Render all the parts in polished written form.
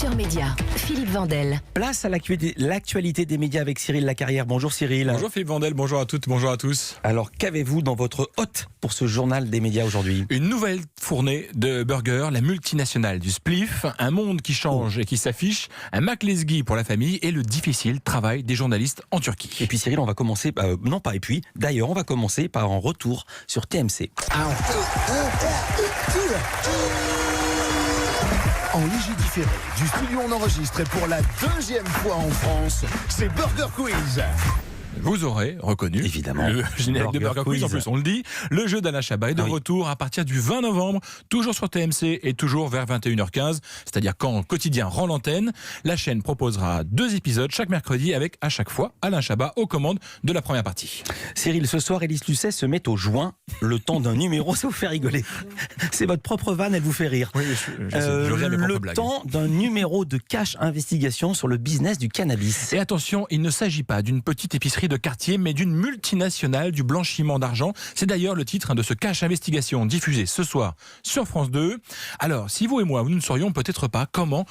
Culture Média, Philippe Vandel. Place à l'actualité des médias avec Cyril Lacarrière. Bonjour Cyril. Bonjour Philippe Vandel, bonjour à toutes, bonjour à tous. Alors qu'avez-vous dans votre hôte pour ce journal des médias aujourd'hui ? Une nouvelle fournée de burgers, la multinationale du spliff, un monde qui change et qui s'affiche, un McLesguy pour la famille et le difficile travail des journalistes en Turquie. Et puis Cyril, on va commencer, d'ailleurs on va commencer par un retour sur TMC. En léger différé, du studio on enregistre et pour la deuxième fois en France, c'est Burger Quiz. Vous aurez reconnu évidemment le générique de Burger Quiz, en plus on le dit. Le jeu d'Alain Chabat est de retour à partir du 20 novembre, toujours sur TMC et toujours vers 21h15, c'est-à-dire quand Quotidien rend l'antenne. La chaîne proposera 2 épisodes chaque mercredi avec à chaque fois Alain Chabat aux commandes de la première partie. Cyril, ce soir, Élise Lucet se met au joint le temps d'un numéro, ça vous fait rigoler. C'est votre propre vanne, elle vous fait rire. Oui, je reviens à mes propres blagues. Le temps d'un numéro de Cash Investigation sur le business du cannabis. Et attention, il ne s'agit pas d'une petite épicerie de quartier, mais d'une multinationale du blanchiment d'argent. C'est d'ailleurs le titre de ce Cash Investigation diffusé ce soir sur France 2. Alors, si vous et moi, nous ne saurions peut-être pas comment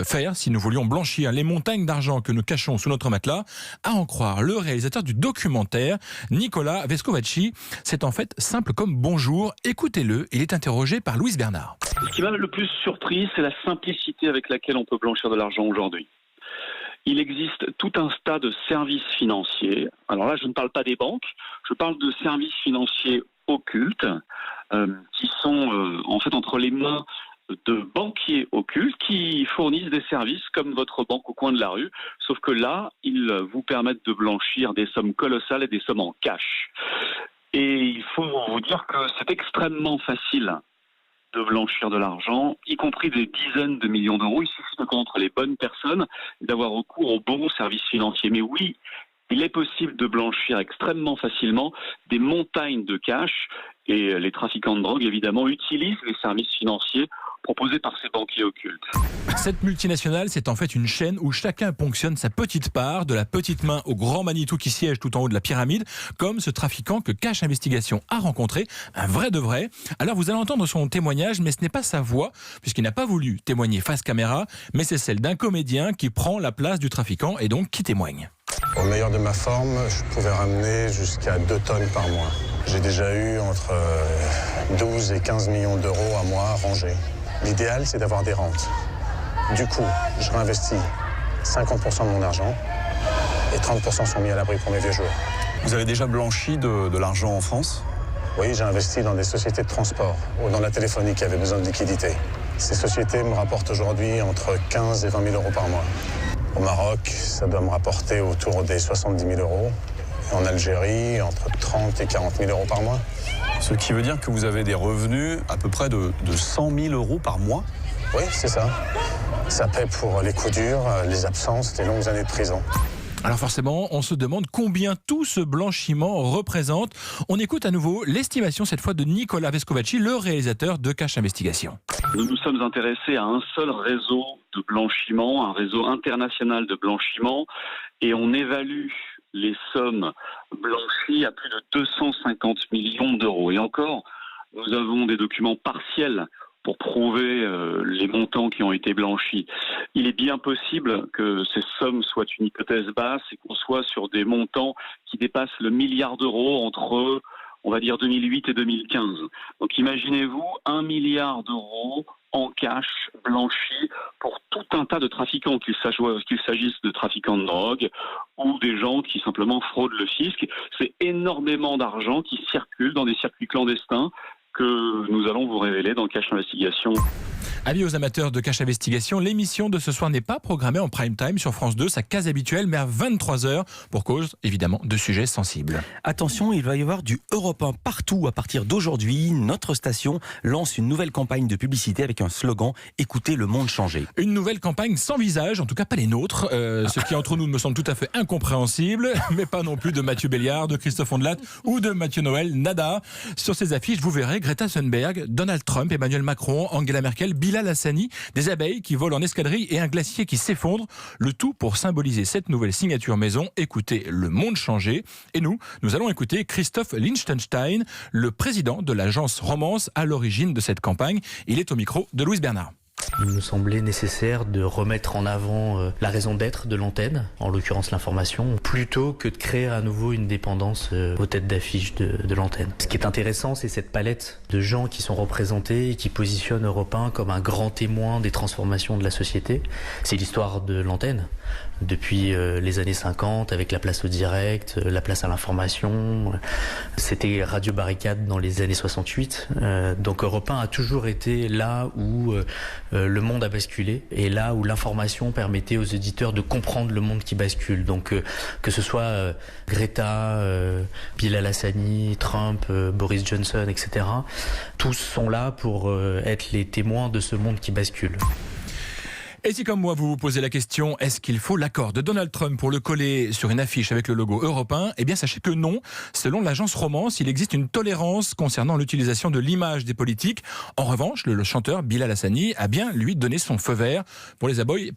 faire si nous voulions blanchir les montagnes d'argent que nous cachons sous notre matelas, à en croire le réalisateur du documentaire, Nicolas Vescovaci. C'est en fait simple comme bonjour. Écoutez-le, il est interrogé par Louise Bernard. Ce qui m'a le plus surpris, c'est la simplicité avec laquelle on peut blanchir de l'argent aujourd'hui. Il existe tout un tas de services financiers. Alors là, je ne parle pas des banques, je parle de services financiers occultes qui sont en fait entre les mains de banquiers occultes qui fournissent des services comme votre banque au coin de la rue, sauf que là, ils vous permettent de blanchir des sommes colossales et des sommes en cash. Et il faut vous dire que c'est extrêmement facile de blanchir de l'argent, y compris des dizaines de millions d'euros. Il suffit de connaître les bonnes personnes et d'avoir recours aux bons services financiers. Mais oui, il est possible de blanchir extrêmement facilement des montagnes de cash et les trafiquants de drogue, évidemment, utilisent les services financiers proposés par ces banquiers occultes. Cette multinationale, c'est en fait une chaîne où chacun ponctionne sa petite part, de la petite main au grand Manitou qui siège tout en haut de la pyramide, comme ce trafiquant que Cash Investigation a rencontré, un vrai de vrai. Alors vous allez entendre son témoignage, mais ce n'est pas sa voix, puisqu'il n'a pas voulu témoigner face caméra, mais c'est celle d'un comédien qui prend la place du trafiquant et donc qui témoigne. Au meilleur de ma forme, je pouvais ramener jusqu'à 2 tonnes par mois. J'ai déjà eu entre 12 et 15 millions d'euros à mois rangés. L'idéal, c'est d'avoir des rentes. Du coup, je réinvestis 50% de mon argent et 30% sont mis à l'abri pour mes vieux jours. Vous avez déjà blanchi de l'argent en France ? Oui, j'ai investi dans des sociétés de transport ou dans la téléphonie qui avaient besoin de liquidité. Ces sociétés me rapportent aujourd'hui entre 15 et 20 000 euros par mois. Au Maroc, ça doit me rapporter autour des 70 000 euros. Et en Algérie, entre 30 et 40 000 euros par mois. Ce qui veut dire que vous avez des revenus à peu près de 100 000 euros par mois ? Oui, c'est ça. Ça paie pour les coups durs, les absences, les longues années de prison. Alors forcément, on se demande combien tout ce blanchiment représente. On écoute à nouveau l'estimation cette fois de Nicolas Vescovaci, le réalisateur de Cash Investigation. Nous nous sommes intéressés à un seul réseau de blanchiment, un réseau international de blanchiment, et on évalue les sommes blanchies à plus de 250 millions d'euros. Et encore, nous avons des documents partiels pour prouver les montants qui ont été blanchis. Il est bien possible que ces sommes soient une hypothèse basse et qu'on soit sur des montants qui dépassent le milliard d'euros entre, on va dire, 2008 et 2015. Donc imaginez-vous 1 milliard d'euros en cash blanchi pour tout un tas de trafiquants, qu'il s'agisse de trafiquants de drogue ou des gens qui simplement fraudent le fisc. C'est énormément d'argent qui circule dans des circuits clandestins que nous allons vous révéler dans Cash Investigation. Avis aux amateurs de Cash Investigation, l'émission de ce soir n'est pas programmée en prime time sur France 2, sa case habituelle, mais à 23h, pour cause, évidemment, de sujets sensibles. Attention, il va y avoir du Europe 1 partout à partir d'aujourd'hui. Notre station lance une nouvelle campagne de publicité avec un slogan « Écoutez le monde changer ». Une nouvelle campagne sans visage, en tout cas pas les nôtres, ce qui entre nous me semble tout à fait incompréhensible, mais pas non plus de Mathieu Béliard, de Christophe Ondelat ou de Mathieu Noël, nada. Sur ces affiches, vous verrez Greta Thunberg, Donald Trump, Emmanuel Macron, Angela Merkel, Bilal Hassani, des abeilles qui volent en escadrille et un glacier qui s'effondre. Le tout pour symboliser cette nouvelle signature maison. Écoutez le monde changer. Et nous allons écouter Christophe Liechtenstein, le président de l'agence Romance à l'origine de cette campagne. Il est au micro de Louise Bernard. Il nous semblait nécessaire de remettre en avant la raison d'être de l'antenne, en l'occurrence l'information, plutôt que de créer à nouveau une dépendance aux têtes d'affiche de l'antenne. Ce qui est intéressant, c'est cette palette de gens qui sont représentés et qui positionnent Europe 1 comme un grand témoin des transformations de la société. C'est l'histoire de l'antenne. Depuis les années 50, avec la place au direct, la place à l'information. C'était Radio Barricade dans les années 68. Donc Europe 1 a toujours été là où le monde a basculé et là où l'information permettait aux auditeurs de comprendre le monde qui bascule. Donc que ce soit Greta, Bilal Hassani, Trump, Boris Johnson, etc. Tous sont là pour être les témoins de ce monde qui bascule. Et si comme moi vous vous posez la question, est-ce qu'il faut l'accord de Donald Trump pour le coller sur une affiche avec le logo Europe 1 ? Eh bien sachez que non. Selon l'agence Romance, il existe une tolérance concernant l'utilisation de l'image des politiques. En revanche, le chanteur Bilal Hassani a bien lui donné son feu vert. Pour les abeilles,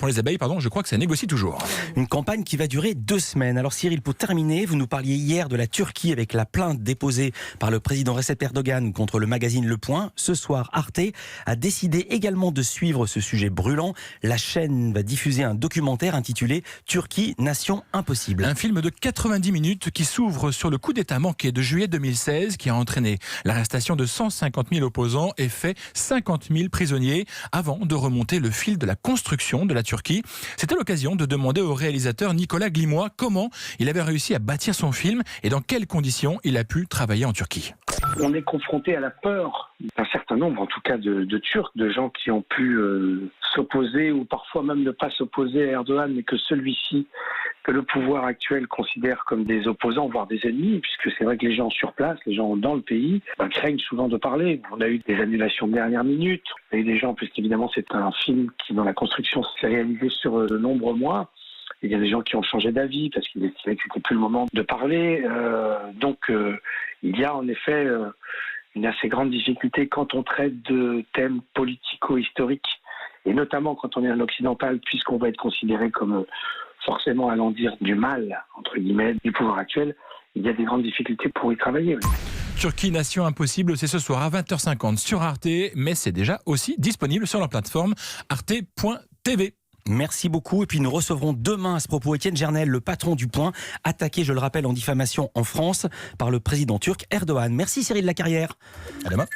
je crois que ça négocie toujours. Une campagne qui va durer 2 semaines. Alors Cyril, pour terminer, vous nous parliez hier de la Turquie avec la plainte déposée par le président Recep Erdogan contre le magazine Le Point. Ce soir, Arte a décidé également de suivre ce sujet brûlant. La chaîne va diffuser un documentaire intitulé « Turquie, nation impossible ». Un film de 90 minutes qui s'ouvre sur le coup d'État manqué de juillet 2016 qui a entraîné l'arrestation de 150 000 opposants et fait 50 000 prisonniers avant de remonter le fil de la construction de la Turquie. C'était l'occasion de demander au réalisateur Nicolas Glimois comment il avait réussi à bâtir son film et dans quelles conditions il a pu travailler en Turquie. On est confronté à la peur d'un certain nombre, en tout cas de Turcs, de gens qui ont pu s'opposer ou parfois même ne pas s'opposer à Erdogan, mais que celui-ci, que le pouvoir actuel considère comme des opposants, voire des ennemis, puisque c'est vrai que les gens sur place, les gens dans le pays, craignent souvent de parler. On a eu des annulations de dernière minute, on a eu des gens, puisqu'évidemment c'est un film qui dans la construction s'est réalisé sur de nombreux mois. Il y a des gens qui ont changé d'avis parce qu'ils estimaient que c'était plus le moment de parler. Donc il y a en effet une assez grande difficulté quand on traite de thèmes politico-historiques, et notamment quand on est un occidental, puisqu'on va être considéré comme forcément allant dire du mal, entre guillemets, du pouvoir actuel. Il y a des grandes difficultés pour y travailler. Turquie, nation impossible, c'est ce soir à 20h50 sur Arte, mais c'est déjà aussi disponible sur leur plateforme arte.tv. Merci beaucoup. Et puis nous recevrons demain à ce propos Étienne Gernel, le patron du Point, attaqué, je le rappelle, en diffamation en France par le président turc Erdogan. Merci Cyril Lacarrière. À demain.